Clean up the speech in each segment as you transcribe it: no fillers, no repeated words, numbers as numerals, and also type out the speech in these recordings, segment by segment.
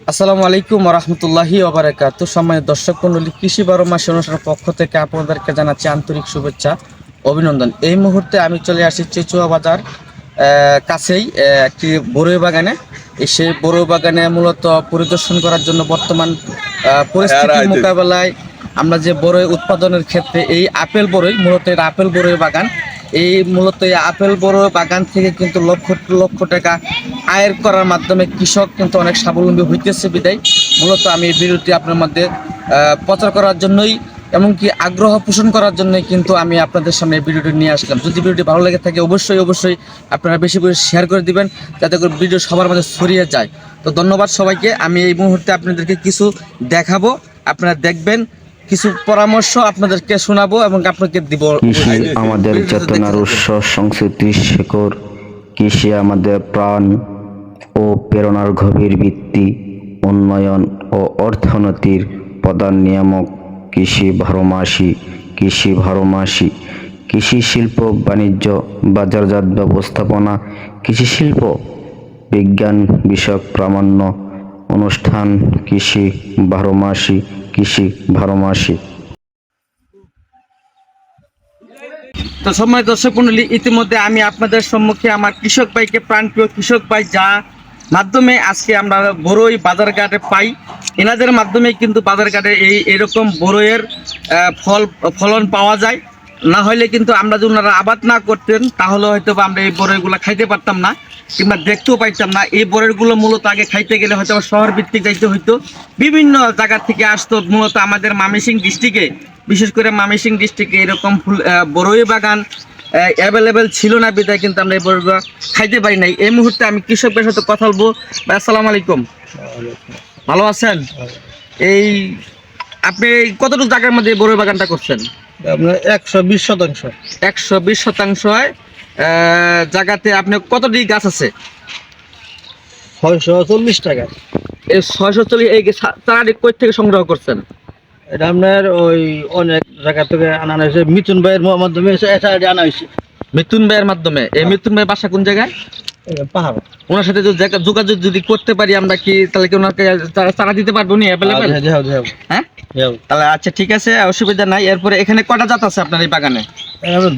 আসসালামু আলাইকুম রহমতুল্লাহি ওবারাকাতু। সম্মানিত দর্শক মণ্ডলী, কৃষি 12 মাস অনুষ্ঠানের পক্ষ থেকে আপনাদেরকে জানাচ্ছি আন্তরিক শুভেচ্ছা, অভিনন্দন। এই মুহূর্তে আমি চলে আসি চেচুয়া বাজার কাছেই একটি বড়ই বাগানে। সেই বড়ই বাগানে মূলত পরিদর্শন করার জন্য বর্তমান পরিস্থিতি মোকাবেলায় আমরা যে বড়ই উৎপাদনের ক্ষেত্রে এই আপেল বড়ই, মূলত এর আপেল বড়ই বাগান, এই মূলত এই আপেল বড়ই বাগান থেকে কিন্তু লক্ষ লক্ষ টাকা আয়ের করার মাধ্যমে কৃষক কিন্তু অনেক স্বাবলম্বী হইতেছে। বিদায় মূলত আমি এই ভিডিওটি আপনার মধ্যে প্রচার করার জন্যই, এমনকি আগ্রহ পোষণ করার জন্যই কিন্তু আমি আপনাদের সামনে এই ভিডিওটি নিয়ে আসলাম। যদি ভিডিওটি ভালো লেগে থাকে অবশ্যই আপনারা বেশি করে শেয়ার করে দিবেন, যাতে করে ভিডিও সবার মাঝে ছড়িয়ে যায়। তো ধন্যবাদ সবাইকে। আমি এই মুহূর্তে আপনাদেরকে কিছু দেখাবো, আপনারা দেখবেন, কিছু পরামর্শ আপনাদেরকে শোনাবো এবং আপনাকে দিব। কৃষি আমাদের চেতনার উৎস, সংস্কৃতির শেকড়। কৃষি আমাদের প্রাণ ও প্রেরণার গভীর ভিত্তি। উন্নয়ন ও অর্থনীতির প্রধান নিয়ামক। কৃষি বারোমাসি। কৃষি শিল্প, বাণিজ্য, বাজারজাত ব্যবস্থাপনা, কৃষি শিল্প বিজ্ঞান বিষয়ক প্রামাণ্য অনুষ্ঠান। কৃষি বারোমাসি। তো সম্মানিত দর্শক মণ্ডলী, ইতিমধ্যে আমি আপনাদের সম্মুখে আমার কৃষক ভাইকে, প্রাণপ্রিয় কৃষক ভাই, যা মাধ্যমে আজকে আমরা বড়ই বাজারঘাটে পাই, এনাদের মাধ্যমে কিন্তু বাজারঘাটে এরকম বড়ইয়ের ফলন পাওয়া যায়। না হলে কিন্তু আমরা যদি ওনারা আবাদ না করতেন তাহলে হয়তো আমরা এই বড়ইগুলো খাইতে পারতাম না, কিংবা দেখতেও পাইতাম না। এই বড়ইগুলো মূলত আগে খাইতে গেলে হয়তো শহর ভিত্তিক যাইতে হইতো, বিভিন্ন জায়গা থেকে আসতো। মূলত আমাদের ময়মনসিংহ ডিস্ট্রিক্টে, বিশেষ করে ময়মনসিংহ ডিস্ট্রিক্টে এরকম বড়ই বাগান অ্যাভেলেবেল ছিল না, বিধায় কিন্তু আমরা এই বড়ইগুলো খাইতে পারি নাই। এই মুহূর্তে আমি কৃষকদের সাথে কথা বলবো। ভাই আসসালামু আলাইকুম, ভালো আছেন? এই আপনি কতটুকু জায়গার মধ্যে এই বড়ই বাগানটা করছেন? আপনার 120%। 120% জায়গাতে আপনার কতটি গাছ আছে? 640 টাকা। এই 640 এই চারাটি কই থেকে সংগ্রহ করছেন? এটা আপনার ওই অনেক জায়গা থেকে আনা হয়েছে, মিথুন ভাইয়ের মাধ্যমে এটা আনা হয়েছে। মিথুন ভাইয়ের মাধ্যমে? এই মিথুন ভাইয়ের বাসা কোন জায়গায়? পাহাড়। ওনার সাথে যদি যোগাযোগ যদি করতে পারি আমরা, কি তাহলে কি ওনাকে চারা দিতে পারবো নি অ্যাভেলেবেল? হ্যাঁ, তাহলে আচ্ছা ঠিক আছে, অসুবিধা নাই। এরপরে এখানে কটা জাত আছে আপনার এই বাগানে?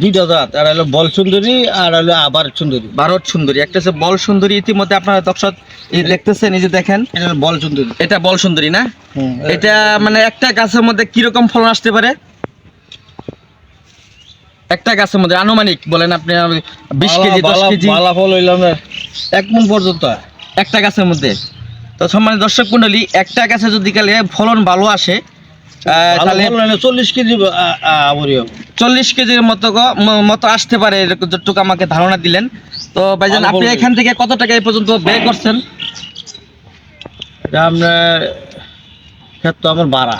দুইটা জাত, আর হলো বল সুন্দরী আর হলো আবার সুন্দরী, ভারত সুন্দরী। একটা হচ্ছে বল সুন্দরী, ইতিমধ্যে আপনারা দর্শক এই দেখতেছেন, এই যে দেখেন, এটা বল সুন্দরী। এটা বল সুন্দরী না? এটা মানে একটা গাছের মধ্যে কিরকম ফলন আসতে পারে? একটা গাছের মধ্যে আনুমানিক বলেন আপনি, 20 কেজি 10 কেজি? মালা ফল হইলাম 1 মণ পর্যন্ত একটা গাছের মধ্যে। তো সম্মানিত দর্শক মণ্ডলী, একটা গাছে যদি গেলে ফলন ভালো আসে তাহলে 40 কেজি 40 কেজির মতো আসতে পারে, যতটুকু আমাকে ধারণা দিলেন। তো ভাইজান, আপনি এখান থেকে কত টাকা এই পর্যন্ত ব্যয় করছেন? এটা আপনার ক্ষেত্র আমার বাড়া।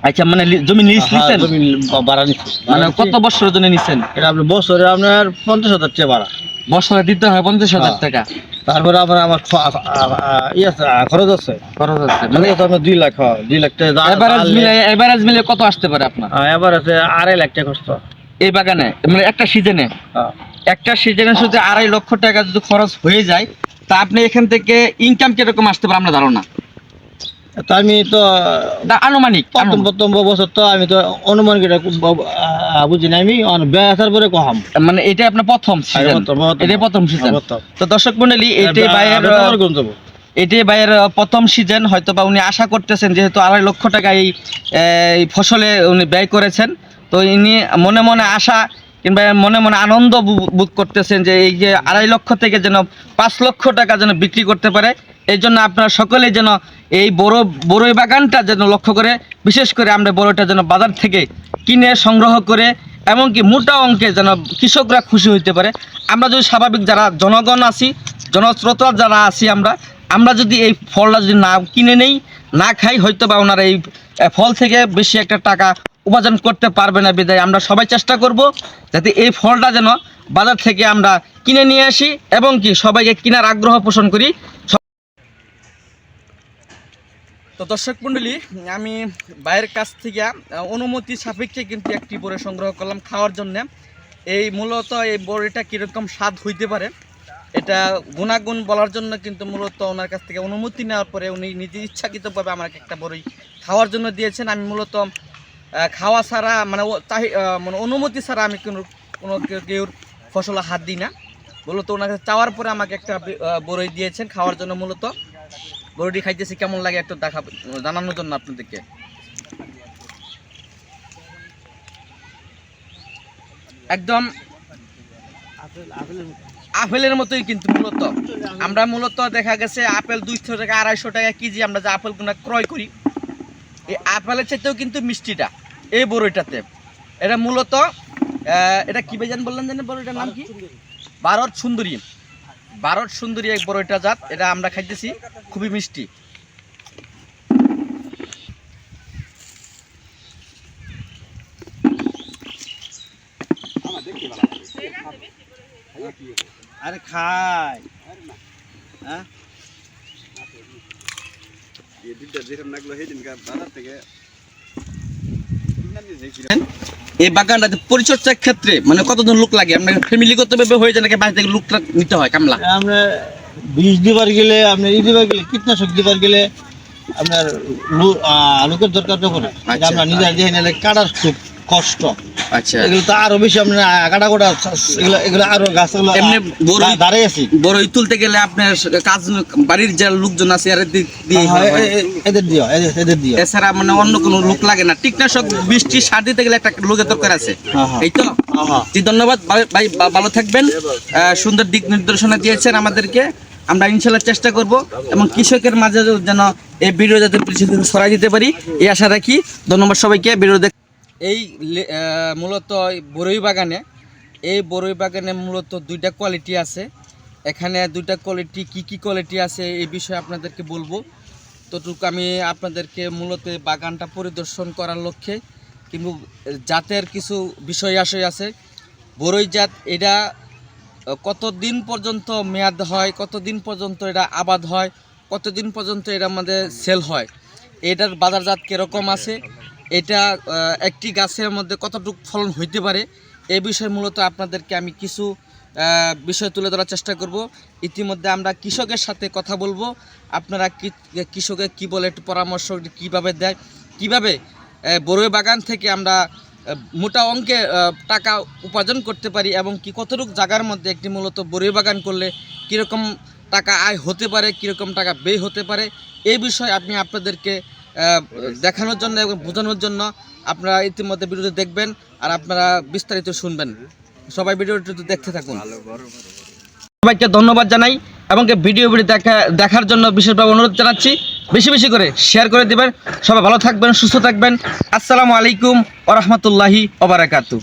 আচ্ছা, মানে জমি লিজ নিছেন? বাড়া নিচ্ছি। মানে কত বছরের জন্য নিছেন? এটা আপনি বছরে আপনার 50,000 টাকা বাড়া। বছরে দিতে হয় 50,000 টাকা। তারপরে আমার খরচ আছে। মানে আপনার 2 লাখ, 2 লাখ টাকা এভারেজ মিলে কত আসতে পারে আপনার? এবার আছে 2.5 লাখ টাকা খরচ এই বাগানে, মানে একটা সিজনে? একটা সিজনে শুধু 2.5 লক্ষ টাকা যদি খরচ হয়ে যায়, তা আপনি এখান থেকে ইনকাম কিরকম আসতে পারে আমরা ধারণা? তো আমি তো আনুমানিক প্রথম বছর তো আমি তো অনুমান করে বুঝি না, আমি বেসার পরে কম। মানে এটা আপনার প্রথম সিজন? এটাই প্রথম সিজন। তো দর্শক মণ্ডলী, এটাই ভাইয়ের প্রথম সিজন। হয়তো বা উনি আশা করতেছেন, যেহেতু 2.5 লক্ষ টাকা এই ফসলে উনি ব্যয় করেছেন, তো ইনি মনে মনে আশা কিংবা মনে মনে আনন্দ বোধ করতেছেন যে এই যে 2.5 লক্ষ থেকে যেন 5 লক্ষ টাকা যেন বিক্রি করতে পারে। এই জন্য আপনারা সকলেই যেন এই বড়ই বাগানটা যেন লক্ষ্য করে, বিশেষ করে আমরা বড়ইটা যেন বাজার থেকে কিনে সংগ্রহ করে, এমনকি মোটা অঙ্কে যেন কৃষকরা খুশি হইতে পারে। আমরা যদি স্বাভাবিক যারা জনগণ আছি, জনস্রোতা যারা আছি, আমরা যদি এই ফলটা যদি না কিনে নেই, না খাই, হয়তো বা ওনারা এই ফল থেকে বেশি একটা টাকা উপার্জন করতে পারবে না। বিধায় আমরা সবাই চেষ্টা করব যাতে এই ফলটা যেন বাজার থেকে আমরা কিনে নিয়ে আসি এবং কি সবাইকে কেনার আগ্রহ পোষণ করি। তো দর্শক মণ্ডলী, আমি বাইরের কাছ থেকে অনুমতি সাপেক্ষে কিন্তু একটি বড়ি সংগ্রহ করলাম খাওয়ার জন্য। এই মূলত এই বড়িটা কীরকম স্বাদ হইতে পারে এটা গুণাগুণ বলার জন্য কিন্তু মূলত ওনার কাছ থেকে অনুমতি নেওয়ার পরে উনি নিজে ইচ্ছাকৃতভাবে আমাকে একটা বড়ই খাওয়ার জন্য দিয়েছেন। আমি মূলত খাওয়া ছাড়া মানে মানে অনুমতি ছাড়া আমি কোনো কেউর ফসলে হাত দিই না। মূলত ওনার কাছে চাওয়ার পরে আমাকে একটা বড়ই দিয়েছেন খাওয়ার জন্য। মূলত বড়িটি খাইতেছি কেমন লাগে একটু জানানোর জন্য আপনাদেরকে। একদম আপেলের মতোই কিন্তু মূলত আমরা দেখা গেছে আপেল 200 টাকা 250 টাকা কেজি আমরা যে আপেলগুলো ক্রয় করি, এই আপেলের চাইতেও কিন্তু মিষ্টিটা এই বড়ইটাতে। এটা মূলত এটা কি বেজান বললেন জানেন বড়ইটার নাম কি? ভারত সুন্দরী। ভারত সুন্দরী এক বড়ইটা জাত, এটা আমরা খাইতেছি, খুবই মিষ্টি। আরে খাই হ্যাঁ এই বাগানটাতে পরিচর্যার ক্ষেত্রে মানে কতজন লোক লাগে? আপনার ফ্যামিলিগতভাবে হয়ে যায় নাকি বাইরে থেকে লোকটা নিতে হয় কামলা? আমরা বীজ দিবার গেলে আপনার দিবার গেলে কীটনাশক দিবার গেলে আপনার লোকের দরকার পড়ে। আমরা নিজের যে কাটার খুব কষ্ট। আচ্ছা, এগুলো তো আরো বেশি আপনার কাটা এগুলো আরো গাছগুলো এমনি দাঁড়িয়ে আছি। বড়ই তুলতে গেলে আপনার কাজ বাড়ির যে লোকজন আছে এদের দিও এছাড়া মানে অন্য কোনো লোক লাগে না। কীটনাশক বৃষ্টি সার দিতে গেলে একটা লোকের দরকার আছে, এই তো? জি, ধন্যবাদ ভাই, ভালো থাকবেন। সুন্দর দিক নির্দেশনা দিয়েছেন আমাদেরকে, আমরা ইনশাল্লাহ চেষ্টা করব এবং কৃষকের মাঝে যেন এই ভিডিও যাতে ছড়াই দিতে পারি এই আশা রাখি। ধন্যবাদ সবাইকে। ভিডিও দেখ এই মূলত বড়ই বাগানে মূলত 2টা কোয়ালিটি আছে। এখানে 2টা কোয়ালিটি কি কোয়ালিটি আছে এই বিষয়ে আপনাদেরকে বলবো। ততটুকু আমি আপনাদেরকে মূলত বাগানটা পরিদর্শন করার লক্ষ্যে কিন্তু জাতের কিছু বিষয় আছে। বড়ই জাত এটা কতদিন পর্যন্ত মেয়াদ হয়, কতদিন পর্যন্ত এটা আবাদ হয়, কতদিন পর্যন্ত এটা আমাদের সেল হয়, এটার বাজারজাত কীরকম আছে, এটা একটি গাছের মধ্যে কতটুকু ফলন হইতে পারে, এই বিষয়ে মূলত আপনাদেরকে আমি কিছু বিষয় তুলে ধরার চেষ্টা করব। ইতিমধ্যে আমরা কৃষকের সাথে কথা বলবো, আপনারা কৃষকে কি বলে একটু পরামর্শ কীভাবে দেয়, কীভাবে বড়ই বাগান থেকে আমরা মোটা অঙ্কে টাকা উপার্জন করতে পারি এবং কি কতটুকু জায়গার মধ্যে একটি মূলত বড়ই বাগান করলে কীরকম টাকা আয় হতে পারে, কীরকম টাকা ব্যয় হতে পারে, এই বিষয়ে আমি আপনাদেরকে দেখানোর জন্য এবং বোঝানোর জন্য আপনারা ইতিমধ্যে ভিডিওটি দেখবেন আর আপনারা বিস্তারিত শুনবেন। সবাই ভিডিওটি দেখতে থাকুন। সবাইকে ধন্যবাদ জানাই এবং ভিডিওটি দেখার জন্য বিশেষভাবে অনুরোধ জানাচ্ছি। বেশি বেশি করে শেয়ার করে দিবেন। সবাই ভালো থাকবেন, সুস্থ থাকবেন। আসসালামু আলাইকুম ওয়া রাহমাতুল্লাহি ওয়া বারাকাতুহু।